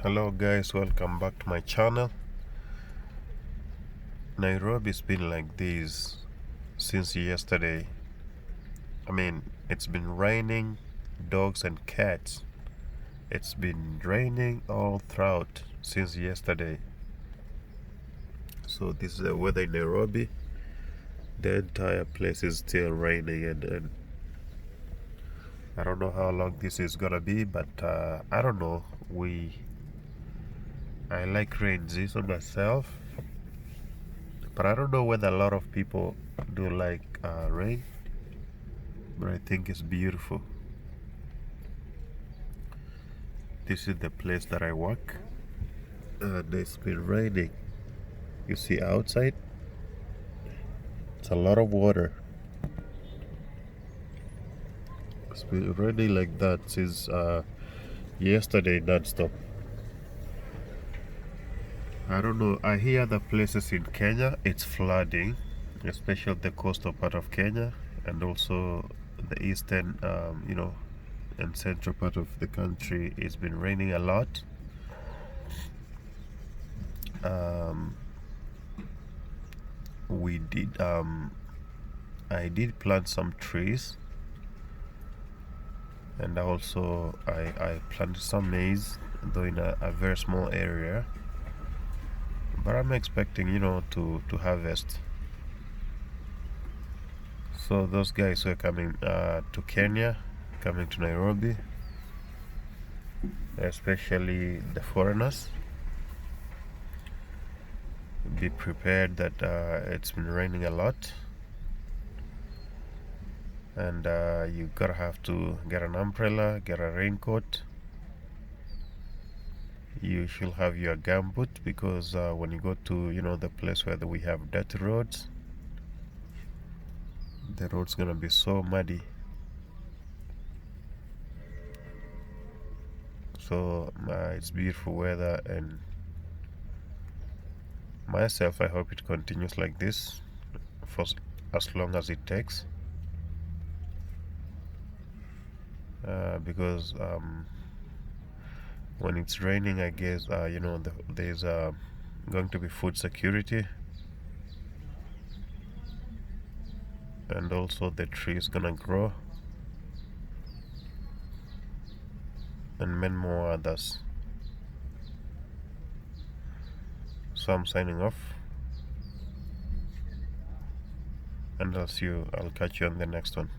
Hello guys, welcome back to my channel. Nairobi's been like this since yesterday. It's been raining dogs and cats. It's been raining all throughout since yesterday. So this is the weather in Nairobi. The entire place is still raining and I don't know how long this is gonna be, but I don't know. I like rain season myself, but I don't know whether a lot of people do like rain, but I think it's beautiful. This is the place that I work, and it's been raining. You see outside, it's a lot of water. It's been raining like that since yesterday non-stop. I don't know, I hear the places in Kenya it's flooding, especially the coastal part of Kenya and also the eastern and central part of the country. It's been raining a lot. We did I did plant some trees, and also I planted some maize, though in a very small area, but I'm expecting to harvest. So those guys who are coming to Kenya, coming to Nairobi, especially the foreigners, be prepared that it's been raining a lot, and you gotta have to get an umbrella, get a raincoat. You should have your gumboot, because when you go to the place where we have dirty roads, the road's gonna be so muddy. So it's beautiful weather, and myself I hope it continues like this for as long as it takes, because when it's raining, I guess there's going to be food security, and also the tree is gonna grow, and many more others. So I'm signing off, and I'll catch you on the next one.